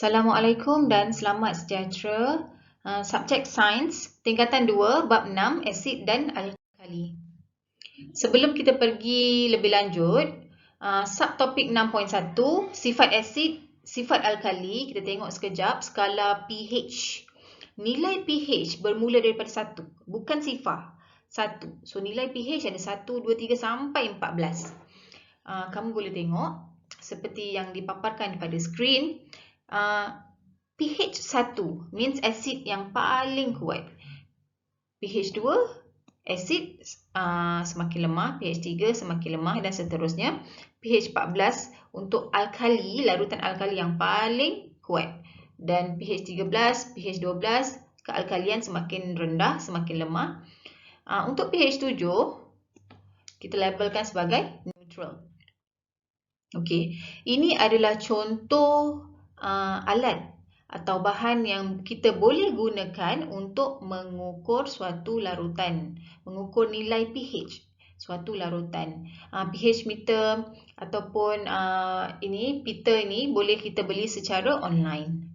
Assalamualaikum dan selamat sejahtera. Subjek Sains tingkatan 2 bab 6 asid dan alkali. Sebelum kita pergi lebih lanjut, subtopik 6.1 sifat asid, sifat alkali, kita tengok sekejap skala pH. Nilai pH bermula daripada 1, bukan sifar. 1. So nilai pH ada 1, 2, 3 sampai 14. Kamu boleh tengok seperti yang dipaparkan pada skrin. pH 1 means asid yang paling kuat. pH 2 asid semakin lemah, pH 3 semakin lemah dan seterusnya. pH 14 untuk alkali, larutan alkali yang paling kuat. Dan pH 13, pH 12 kealkalian semakin rendah, semakin lemah. Untuk pH 7 kita labelkan sebagai neutral. Okey, ini adalah contoh alat atau bahan yang kita boleh gunakan untuk mengukur suatu larutan, mengukur nilai pH suatu larutan. pH meter ataupun peter ini boleh kita beli secara online.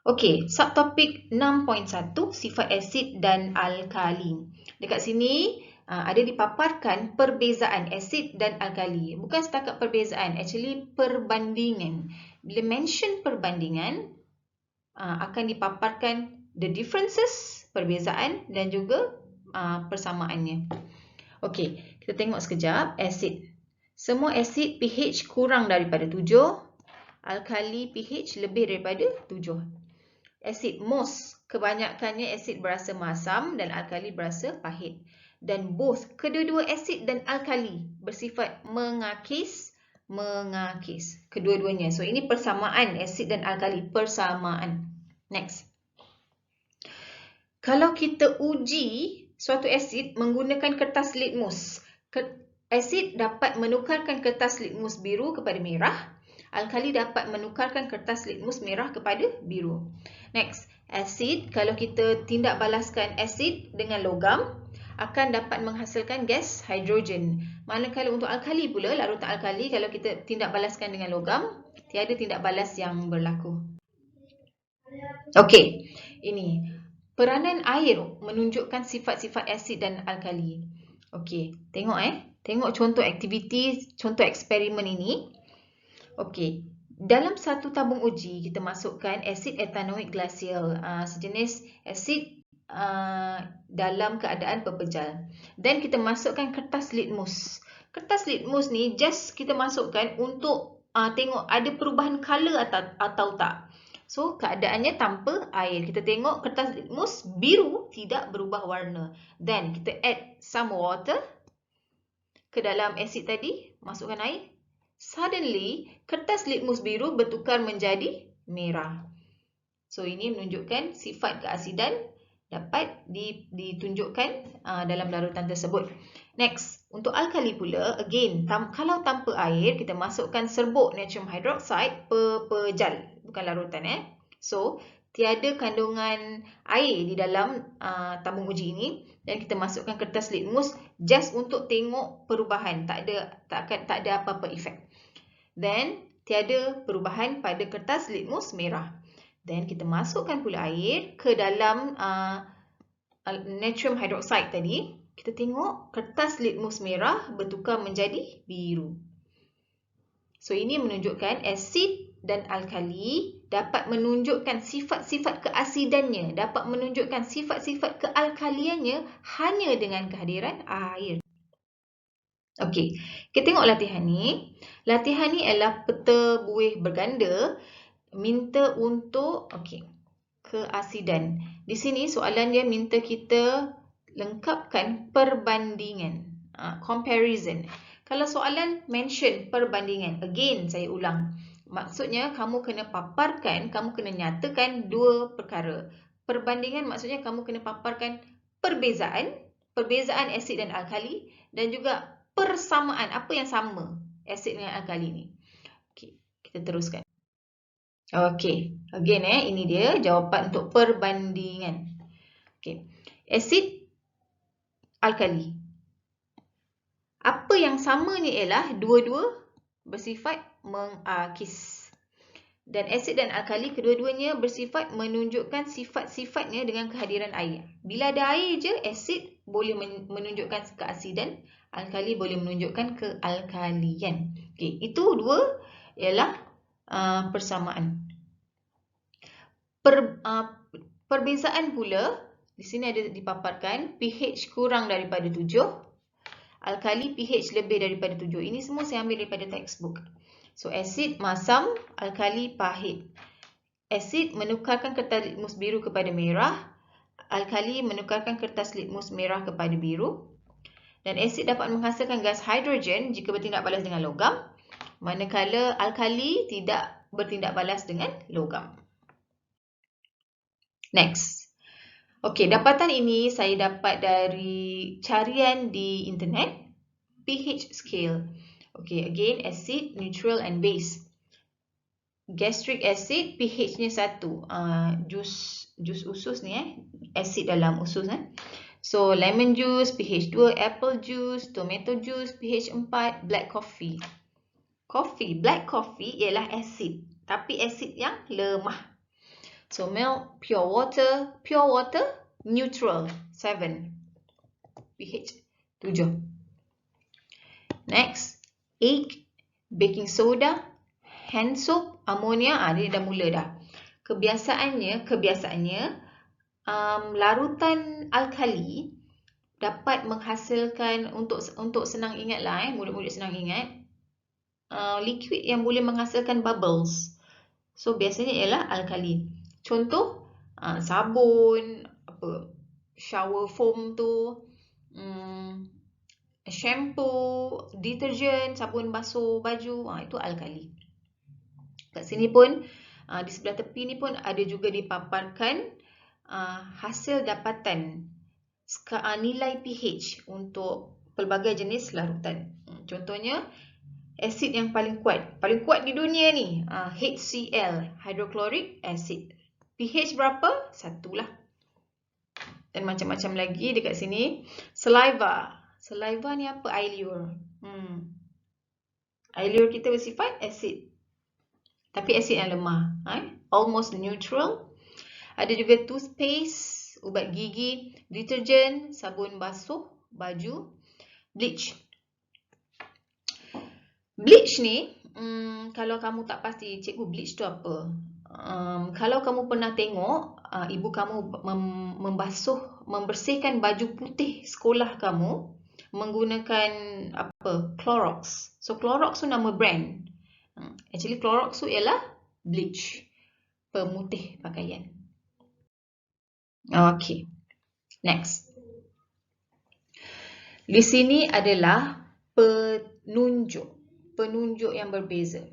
Okey, subtopik 6.1 sifat asid dan alkali. Dekat sini ada dipaparkan perbezaan asid dan alkali. Bukan setakat perbezaan, actually perbandingan. Bila mention perbandingan, akan dipaparkan the differences, perbezaan dan juga persamaannya. Okey, kita tengok sekejap asid. Semua asid pH kurang daripada 7, alkali pH lebih daripada 7. Asid most, kebanyakannya asid berasa masam dan alkali berasa pahit. Dan both, kedua-dua asid dan alkali bersifat mengakis. Kedua-duanya. So, ini persamaan asid dan alkali. Persamaan. Next. Kalau kita uji suatu asid menggunakan kertas litmus, asid dapat menukarkan kertas litmus biru kepada merah. Alkali dapat menukarkan kertas litmus merah kepada biru. Next, asid, kalau kita tindak balaskan asid dengan logam, akan dapat menghasilkan gas hidrogen. Manakala untuk alkali pula, larutan alkali, kalau kita tindak balaskan dengan logam, tiada tindak balas yang berlaku. Okey, ini peranan air menunjukkan sifat-sifat asid dan alkali. Okey, tengok tengok contoh aktiviti, contoh eksperimen ini. Okey, dalam satu tabung uji kita masukkan asid etanoik glasial, sejenis asid dalam keadaan pepejal. Dan kita masukkan kertas litmus. Kertas litmus ni just kita masukkan untuk tengok ada perubahan color atau tak. So, keadaannya tanpa air. Kita tengok kertas litmus biru, tidak berubah warna. Then, kita add some water ke dalam asid tadi, masukkan air. Suddenly, kertas litmus biru bertukar menjadi merah. So, ini menunjukkan sifat keasidan dapat ditunjukkan dalam larutan tersebut. Next, untuk alkali pula, again, kalau tanpa air, kita masukkan serbuk natrium hydroxide pepejal, bukan larutan. So, tiada kandungan air di dalam tabung uji ini dan kita masukkan kertas litmus just untuk tengok perubahan, tak ada apa-apa efek. Then, tiada perubahan pada kertas litmus merah. Then, kita masukkan pula air ke dalam natrium hydroxide tadi. Kita tengok kertas litmus merah bertukar menjadi biru. So, ini menunjukkan asid dan alkali dapat menunjukkan sifat-sifat keasidannya, dapat menunjukkan sifat-sifat kealkaliannya hanya dengan kehadiran air. Okey, kita tengok latihan ni. Latihan ni adalah peta buih berganda. Minta untuk keasidan. Di sini soalan dia minta kita lengkapkan perbandingan, comparison. Kalau soalan mention perbandingan, again saya ulang. Maksudnya kamu kena paparkan, kamu kena nyatakan dua perkara. Perbandingan maksudnya kamu kena paparkan perbezaan asid dan alkali dan juga persamaan, apa yang sama asid dengan alkali ni. Okey, kita teruskan. Okey, again ini dia jawapan untuk perbandingan. Okey, asid, alkali. Apa yang sama ni ialah dua-dua bersifat mengakis. Dan asid dan alkali kedua-duanya bersifat menunjukkan sifat-sifatnya dengan kehadiran air. Bila ada air je, asid boleh menunjukkan keasidan, alkali boleh menunjukkan kealkalian. Okey, itu dua ialah persamaan. Perbezaan pula, di sini ada dipaparkan pH kurang daripada 7, alkali pH lebih daripada 7. Ini semua saya ambil daripada textbook. So, asid masam, alkali pahit. Asid menukarkan kertas litmus biru kepada merah, alkali menukarkan kertas litmus merah kepada biru. Dan asid dapat menghasilkan gas hidrogen jika bertindak balas dengan logam, manakala alkali tidak bertindak balas dengan logam. Next. Okey, dapatan ini saya dapat dari carian di internet, pH scale. Okey, again, acid, neutral and base. Gastric acid, pH-nya 1. Jus usus ni acid dalam usus So, lemon juice, pH 2, apple juice, tomato juice, pH 4, black coffee. Black coffee ialah acid, tapi acid yang lemah. So, milk, pure water, neutral, 7. pH 7. Next, egg, baking soda, hand soap, ammonia, dia dah mula dah. Kebiasaannya larutan alkali dapat menghasilkan, untuk senang ingat lah, murid-murid senang ingat, liquid yang boleh menghasilkan bubbles. So biasanya ialah alkali. Contoh sabun, shower foam tu, shampoo, deterjen, sabun basuh baju, itu alkali. Kat sini pun, di sebelah tepi ni pun ada juga dipaparkan hasil dapatan nilai pH untuk pelbagai jenis larutan. Contohnya, asid yang paling kuat di dunia ni, HCl, hydrochloric acid. pH berapa? 1 lah. Dan macam-macam lagi dekat sini. Saliva ni apa? Ileur. Ileur kita bersifat asid, tapi asid yang lemah, almost neutral. Ada juga toothpaste, ubat gigi, deterjen, sabun basuh baju, bleach. Bleach ni, kalau kamu tak pasti, cikgu bleach tu apa? Kalau kamu pernah tengok ibu kamu membersihkan baju putih sekolah kamu menggunakan Clorox. So Clorox tu nama brand. Actually Clorox tu ialah bleach, pemutih pakaian. Okay, next. Di sini adalah penunjuk yang berbeza.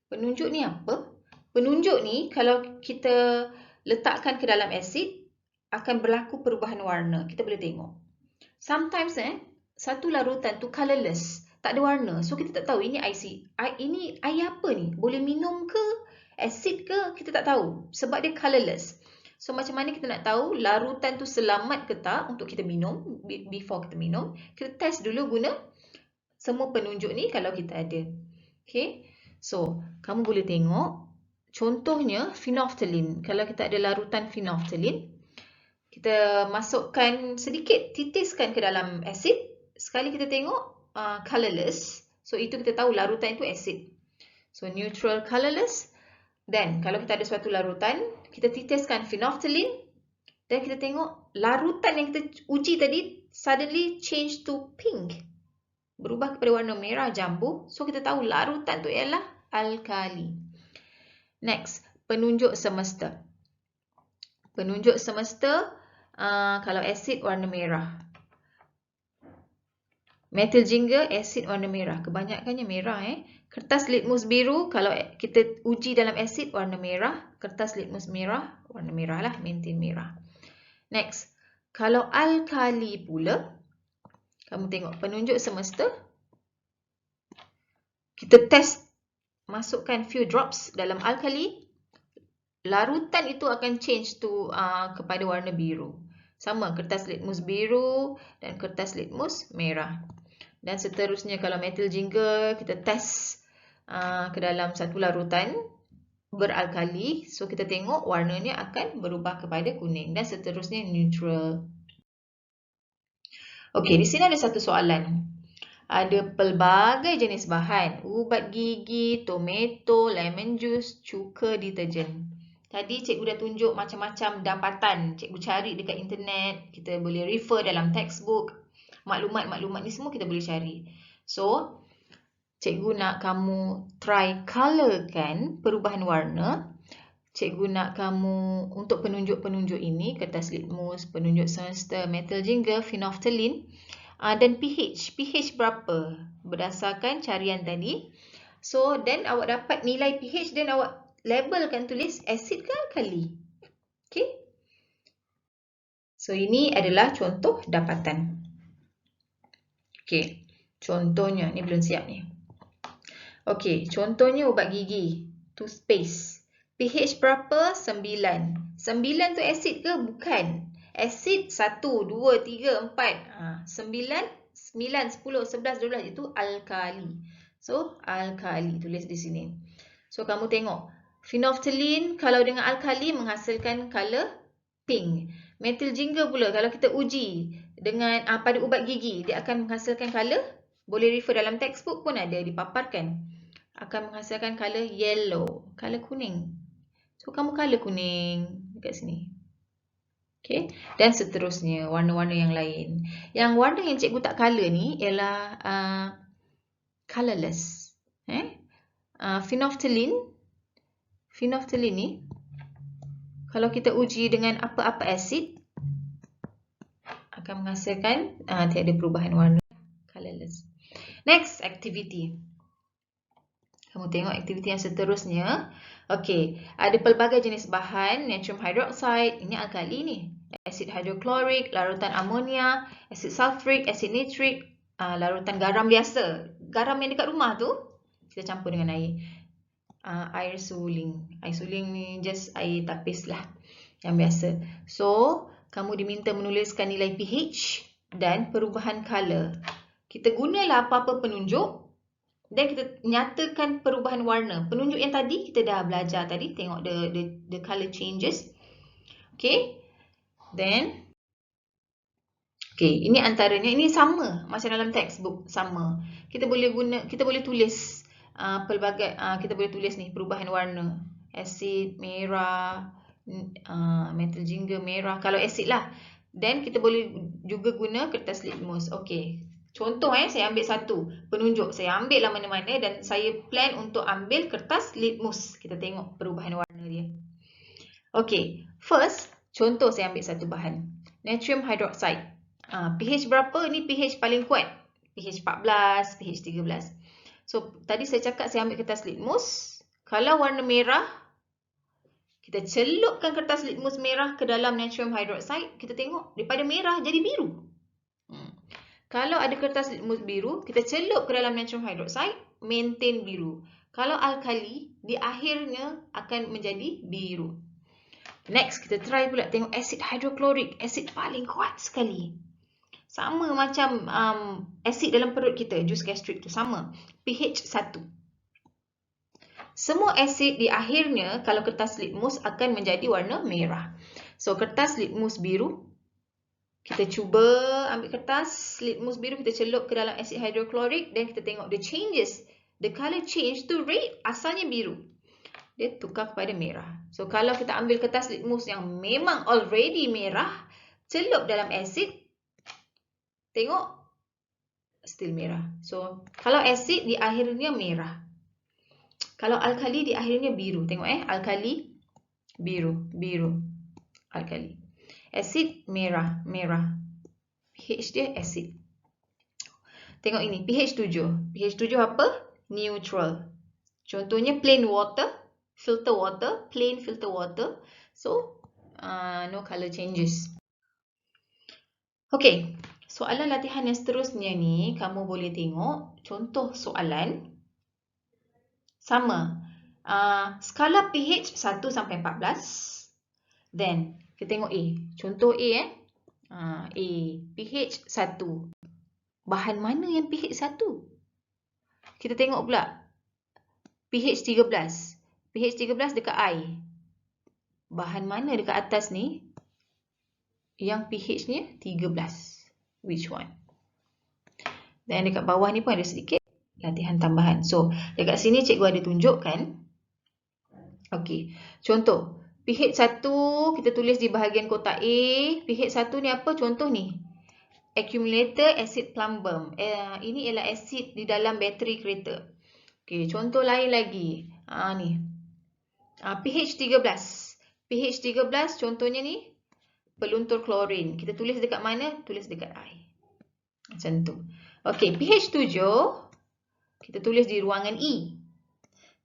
Penunjuk ni apa? Penunjuk ni kalau kita letakkan ke dalam asid akan berlaku perubahan warna. Kita boleh tengok. Sometimes satu larutan tu colourless, tak ada warna. So kita tak tahu ini air apa ni? Boleh minum ke? Asid ke? Kita tak tahu sebab dia colourless. So macam mana kita nak tahu larutan tu selamat ke tak untuk kita minum? Before kita minum, kita test dulu guna semua penunjuk ni kalau kita ada. Okay, so kamu boleh tengok contohnya phenolphthalein. Kalau kita ada larutan phenolphthalein, kita masukkan sedikit, titiskan ke dalam asid. Sekali kita tengok colourless, so itu kita tahu larutan itu asid. So neutral, colourless. Dan kalau kita ada suatu larutan, kita titiskan phenolphthalein dan kita tengok larutan yang kita uji tadi suddenly change to pink, berubah kepada warna merah jambu. So kita tahu larutan tu ialah alkali. Next, penunjuk semesta. Penunjuk semesta, kalau asid warna merah. Metil jingga, asid warna merah. Kebanyakannya merah. Kertas litmus biru, kalau kita uji dalam asid warna merah. Kertas litmus merah, warna merah lah, maintain merah. Next, kalau alkali pula, kamu tengok penunjuk semesta. Kita test, masukkan few drops dalam alkali. Larutan itu akan change to kepada warna biru. Sama, kertas litmus biru dan kertas litmus merah. Dan seterusnya kalau metil jingga, kita test ke dalam satu larutan. beralkali. So kita tengok warnanya akan berubah kepada kuning dan seterusnya neutral. Okey, di sini ada satu soalan. Ada pelbagai jenis bahan, ubat gigi, tomato, lemon juice, cuka deterjen. Tadi cikgu dah tunjuk macam-macam dapatan. Cikgu cari dekat internet, kita boleh refer dalam textbook. Maklumat-maklumat ni semua kita boleh cari. So, cikgu nak kamu try colourkan perubahan warna. Cikgu nak kamu untuk penunjuk-penunjuk ini, kertas litmus, penunjuk semester, metal jingle, phenolphthalein dan pH. pH berapa? Berdasarkan carian tadi. So, then awak dapat nilai pH dan awak labelkan, tulis asid ke alkali. Okay. So, ini adalah contoh dapatan. Okay. Contohnya, ni belum siap ni. Okay, contohnya ubat gigi, toothpaste. pH berapa? 9. 9 tu asid ke? Bukan. Asid 1, 2, 3, 4. 9, 10, 11, 12 itu alkali. So, alkali tulis di sini. So, kamu tengok. Phenolphthalein kalau dengan alkali menghasilkan color pink. Metil jingle pula kalau kita uji dengan pada ubat gigi, dia akan menghasilkan color, boleh refer dalam textbook pun ada dipaparkan. Akan menghasilkan color yellow, color kuning. So, kamu color kuning dekat sini. Okay. Dan seterusnya, warna-warna yang lain. Yang warna yang cikgu tak color ni ialah colorless. Phenolphthalein. Phenolphthalein ni, kalau kita uji dengan apa-apa asid, akan menghasilkan tiada perubahan warna, colorless. Next, activity. Kamu tengok aktiviti yang seterusnya. Okey, ada pelbagai jenis bahan, natrium hydroxide, ini alkali ni. Asid hidroklorik, larutan amonia, asid sulfurik, asid nitrik, larutan garam biasa. Garam yang dekat rumah tu, kita campur dengan air. Air suling. Air suling ni just air tapis lah, yang biasa. So, kamu diminta menuliskan nilai pH dan perubahan color. Kita gunalah apa-apa penunjuk dan kita nyatakan perubahan warna. Penunjuk yang tadi kita dah belajar tadi, tengok the color changes. Okay. Then okay, ini antaranya, ini sama macam dalam textbook, sama. Kita boleh tulis pelbagai kita boleh tulis ni perubahan warna. Asid merah, metal jingle merah kalau asid lah. Dan kita boleh juga guna kertas litmus. Okey. Contoh saya ambil satu penunjuk. Saya ambil lah mana-mana dan saya plan untuk ambil kertas litmus. Kita tengok perubahan warna dia. Okey, first contoh saya ambil satu bahan. Natrium hydroxide. pH berapa? Ni pH paling kuat. pH 14, pH 13. So, tadi saya cakap saya ambil kertas litmus. Kalau warna merah, kita celupkan kertas litmus merah ke dalam natrium hydroxide. Kita tengok daripada merah jadi biru. Kalau ada kertas litmus biru, kita celup ke dalam natrium hydroxide, maintain biru. Kalau alkali, di akhirnya akan menjadi biru. Next, kita try pula tengok asid hidroklorik. Asid paling kuat sekali. Sama macam asid dalam perut kita, jus gastrik tu sama. pH 1. Semua asid di akhirnya, kalau kertas litmus akan menjadi warna merah. So, kertas litmus biru. Kita cuba ambil kertas litmus biru, kita celup ke dalam asid hidroklorik dan kita tengok the changes. The color change to red, asalnya biru. Dia tukar kepada merah. So, kalau kita ambil kertas litmus yang memang already merah, celup dalam asid, tengok still merah. So, kalau asid di akhirnya merah. Kalau alkali di akhirnya biru. Tengok alkali, biru, biru, alkali. Asid merah, merah. pH dia asid. Tengok ini, pH 7. pH 7 apa? Neutral. Contohnya plain water, filter water, plain filter water. So, no color changes. Okay, soalan latihan yang seterusnya ni, kamu boleh tengok contoh soalan. Sama. Skala pH 1 sampai 14. Then, kita tengok A. Contoh A A. pH 1. Bahan mana yang pH 1? Kita tengok pula. pH 13. pH 13 dekat I. Bahan mana dekat atas ni yang pH-nya 13? Which one? Dan dekat bawah ni pun ada sedikit latihan tambahan. So, dekat sini cikgu ada tunjukkan. Okey, contoh. pH 1 kita tulis di bahagian kotak A. pH 1 ni apa? Contoh ni. Accumulator acid plumbum. Ini ialah asid di dalam bateri kereta. Okey, contoh lain lagi. Ni. pH 13. pH 13 contohnya ni peluntur klorin. Kita tulis dekat mana? Tulis dekat I. Macam tu. Okey, pH 7 kita tulis di ruangan E.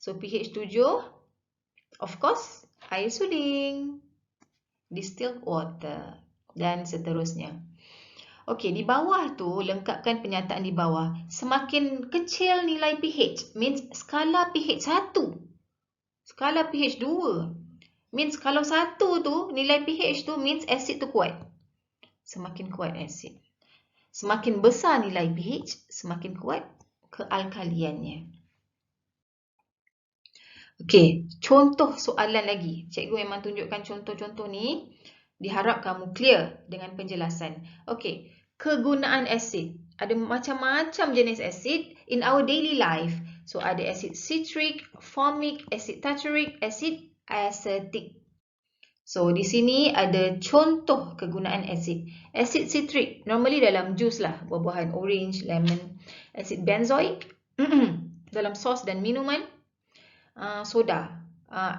So pH 7 of course air suling, distilled water dan seterusnya. Okey, di bawah tu lengkapkan penyataan di bawah. Semakin kecil nilai pH means skala pH 1. Skala pH 2 means kalau 1 tu nilai pH tu means asid tu kuat. Semakin kuat asid. Semakin besar nilai pH, semakin kuat kealkaliannya. Okey, contoh soalan lagi. Cikgu memang tunjukkan contoh-contoh ni. Diharap kamu clear dengan penjelasan. Okey, kegunaan asid. Ada macam-macam jenis asid in our daily life. So, ada asid citric, formic, asid tartaric, asid acetic. So, di sini ada contoh kegunaan asid. Asid citric, normally dalam jus lah. Buah-buahan orange, lemon. Asid benzoic, dalam sos dan minuman. Soda,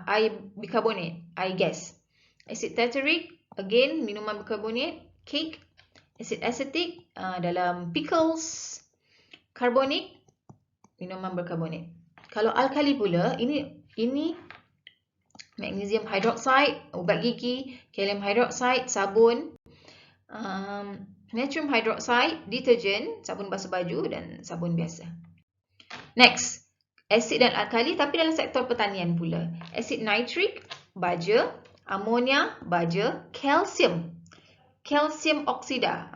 air bikarbonat, air gas. Asid tartaric, again, minuman berkarbonat, cake. Asid acetic, dalam pickles. Carbonic, minuman berkarbonat. Kalau alkali pula, ini magnesium hydroxide, ubat gigi, kalium hydroxide, sabun, natrium hydroxide, deterjen, sabun basuh baju dan sabun biasa. Next, asid dan alkali tapi dalam sektor pertanian pula. Asid nitrik, baja, amonia, baja, kalsium. Kalsium oksida.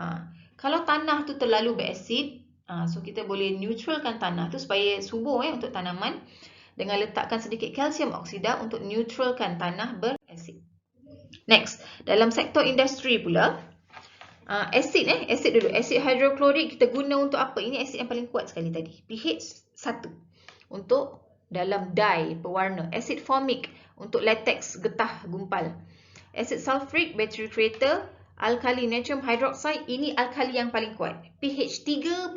Kalau tanah tu terlalu berasid, so kita boleh neutralkan tanah tu supaya subur untuk tanaman dengan letakkan sedikit kalsium oksida untuk neutralkan tanah berasid. Next, dalam sektor industri pula, asid dulu. Asid hidroklorik kita guna untuk apa? Ini asid yang paling kuat sekali tadi. pH 1 untuk dalam dye pewarna. Asid formic untuk latex getah gumpal. Asid sulfuric bateri kereta. Alkali natrium hydroxide, ini alkali yang paling kuat. pH 13,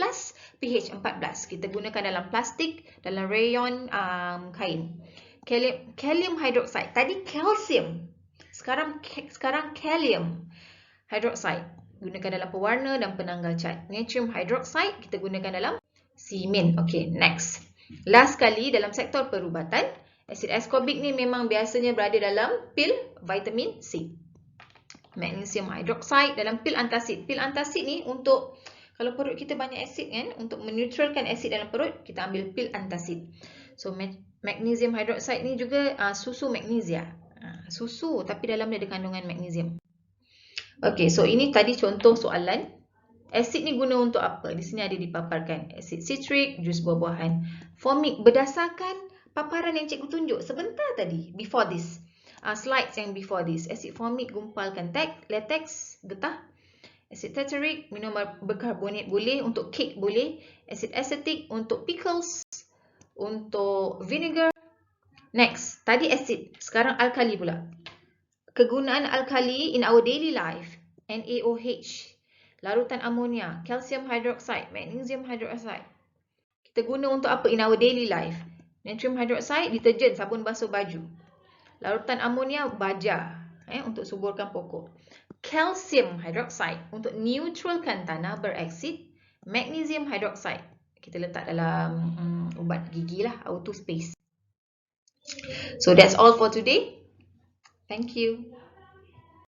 pH 14. Kita gunakan dalam plastik, dalam rayon kain. Kalium hydroxide. Tadi kalsium. Sekarang kalium hydroxide. Gunakan dalam pewarna dan penanggal cat. Natrium hydroxide kita gunakan dalam simen. Okey, next. Last kali dalam sektor perubatan, asid ascorbic ni memang biasanya berada dalam pil vitamin C. Magnesium hydroxide dalam pil antacid. Pil antacid ni untuk kalau perut kita banyak asid kan, untuk meneutralkan asid dalam perut, kita ambil pil antacid. So magnesium hydroxide ni juga susu magnesia. Susu tapi dalam dia ada kandungan magnesium. Okey, so ini tadi contoh soalan. Asid ni guna untuk apa? Di sini ada dipaparkan. Asid citric, jus buah-buahan. Formic berdasarkan paparan yang cikgu tunjuk sebentar tadi, before this. Slides yang before this. Asid formic gumpalkan latex, getah. Asid tartaric, minuman berkarbonat boleh, untuk kek boleh. Asid acetic untuk pickles, untuk vinegar. Next, tadi asid, sekarang alkali pula. Kegunaan alkali in our daily life. NaOH, larutan amonia, calcium hydroxide, magnesium hydroxide. Kita guna untuk apa in our daily life? Natrium hydroxide, deterjen, sabun basuh baju. Larutan amonia, baja, untuk suburkan pokok. Calcium hydroxide untuk neutralkan tanah beraksid. Magnesium hydroxide kita letak dalam ubat gigi lah, our toothpaste. So that's all for today. Thank you.